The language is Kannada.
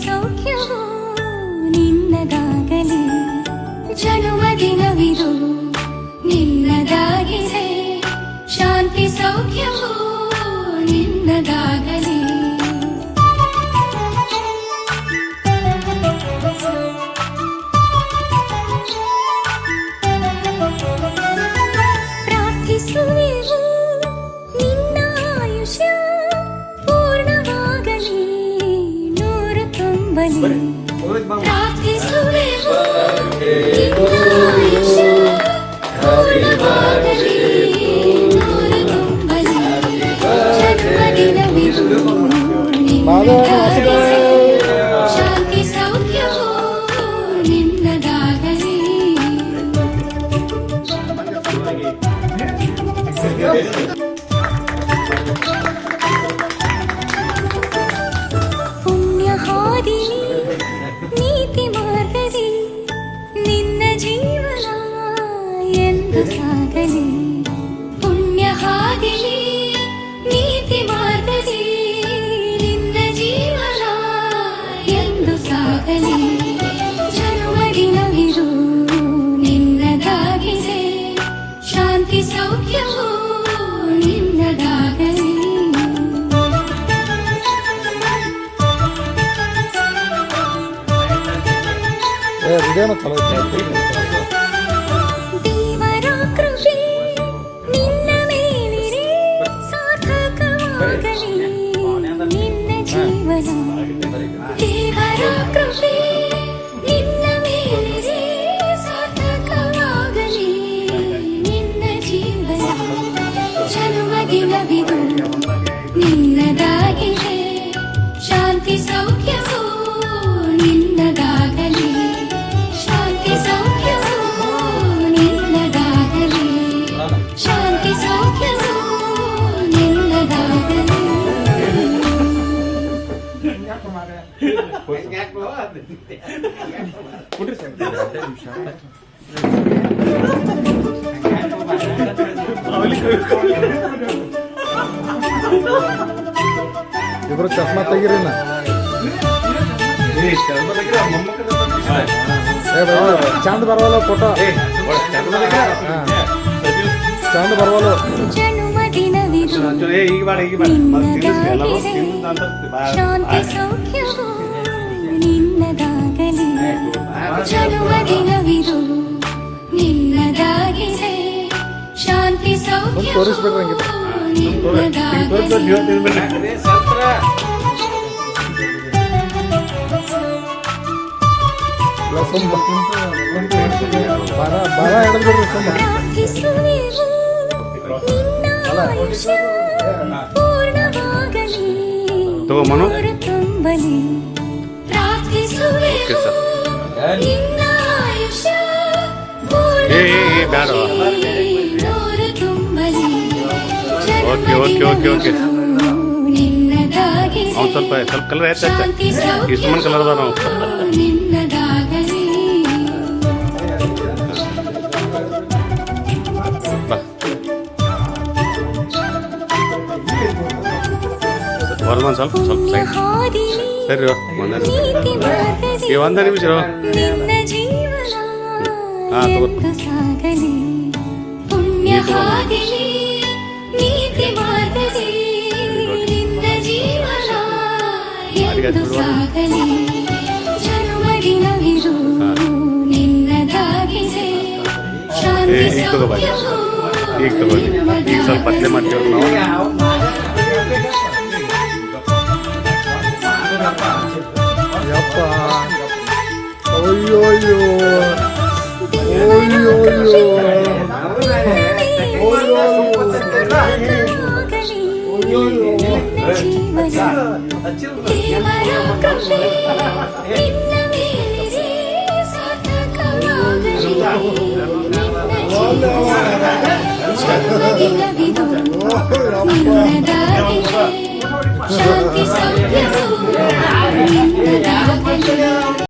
ಸೌಖ್ಯವು ನಿನ್ನದಾಗಲಿ ಜನ್ಮದಿನವಿದು ನಿನ್ನದಾಗಿದೆ ಶಾಂತಿ ಸೌಖ್ಯವು ನಿನ್ನದಾಗಲಿ ಪ್ರಾರ್ಥಿಸುವೆವು ನಿನ್ನ ಆಯುಷ್ಯ ಪೂರ್ಣವಾಗಲಿ ನೂರು ತುಂಬಲಿ ಪ್ರಾರ್ಥಿಸುವೆವು ನಿನ್ನ ಆಯುಷ್ಯ ಪೂರ್ಣವಾಗಲಿ ನೂರು ತುಂಬಲಿ ಜನ್ಮದಿನವಿದು ನಿನ್ನದಾಗಿದೆ ಶಾಂತಿ ಸೌಖ್ಯವು ನಿನ್ನದಾಗಲಿ ಪುಣ್ಯ ಹಾದಿಲಿ ನೀತಿ ಮಾರ್ಗದಿ ನಿನ್ನ ಜೀವನ ಎಂದು ಸಾಗಲಿ ಪುಣ್ಯ ಹಾದಿಲಿ ನೀತಿ ಮಾರ್ಗದಿ ನಿನ್ನ ಜೀವನ ಎಂದು ಸಾಗಲಿ ಜನ್ಮದಿನವಿದು ನಿನ್ನದಾಗಿದೆ ಶಾಂತಿ ಸೌಖ್ಯವು ನಿನ್ನದಾಗಲಿ ದೇವರ ಕೃಪೆ ನಿನ್ನ ಮೇಲಿರೆ ಸಾರ್ಥಕವಾಗಲಿ ನಿನ್ನ ಜೀವನ ದೇವರ ಕೃಪೆ ನಿನ್ನ ಮೇಲಿರೆ ಸಾರ್ಥಕವಾಗಲಿ ನಿನ್ನ ಜೀವನ ಜನ್ಮದಿನವಿದು ನಿನ್ನದಾಗಿದೆ ಶಾಂತಿ ಸೌಖ್ಯವು ನಿನ್ನದಾಗಲಿ ಶಾಂತಿ ಸೌಖ್ಯವು ನಿನ್ನದಾಗಲಿ ಶಾಂತಿ ಸೌಖ್ಯವು ನಿನ್ನದಾಗಲಿ ಇಬ್ರು ಚಸ್ಮಾ ತೆಗಿರಿನ ಚಂದ ಬರವಲ್ಲ ಫೋಟೋ ಚಂದ ಬರವಲ್ಲ ಜನ್ಮದಿನವಿದು ನಿನ್ನದಾಗಿದೆ ಶಾಂತಿ ಸೌಖ್ಯವು ನಿನ್ನದಾಗಲಿ ಜನ್ಮದಿನವಿದು ನಿನ್ನದಾಗಿದೆ ಶಾಂತಿ ಸೌಖ್ಯವು ನಿನ್ನದಾಗಲಿ ಬರ ಹಿಡಿದ್ಬಿಡ್ರಿ ಪ್ರಾರ್ಥಿಸುವೆವು ನಿನ್ನ ಆಯುಷ್ಯ ಪೂರ್ಣವಾಗಲಿ ನೂರು ತುಂಬಲಿ ಪ್ರಾರ್ಥಿಸುವೆವು ನಿನ್ನ ಆಯುಷ್ಯ ಪೂರ್ಣವಾಗಲಿ ನೂರು ತುಂಬಲಿ ನಿನ್ನದಾಗಿದೆ ಸ್ವಲ್ಪ ಕಲರ್ ಶಾಂತಿ ಇಸ್ಮನ್ ಕಲರ್ ಅದ ನಾವು ನಿನ್ನದಾಗಲಿ ಹೊರಮನ್ ಸ್ವಲ್ಪ ಸೈಡ್ ಸರಿ ಒಂದೇ ನಿಮಿಷ ನಿನ್ನ ಜೀವನ ತಗೋ ಎಂದು ಸಾಗಲಿ ಪುಣ್ಯ ಹಾದಿಲಿ ನೀತಿ ಮಾರ್ಗದಿ ನಿನ್ನ ಜೀವನ ಎಂದು ಸಾಗಲಿ ಜನ್ಮದಿನವಿದು ನಿನ್ನದಾಗಿದೆ ಶಾಂತಿ ಈಗ ತಗೋಬಾರಿ ಈಗ ತಗೋರಿ ಈಗ ಸ್ವಲ್ಪ ಪತ್ತೆ ಮಾಡ್ತೀವಿ ನಾವು ಯಪ್ಪ ಅಯ್ಯೋ ಅಯ್ಯೋ ಅಯ್ಯೋ ಜೀವನ ಜನ್ಮದಿನವಿದು ನಿನ್ನದಾಗಿದೆ ಶಾಂತಿ ಸೌಖ್ಯವು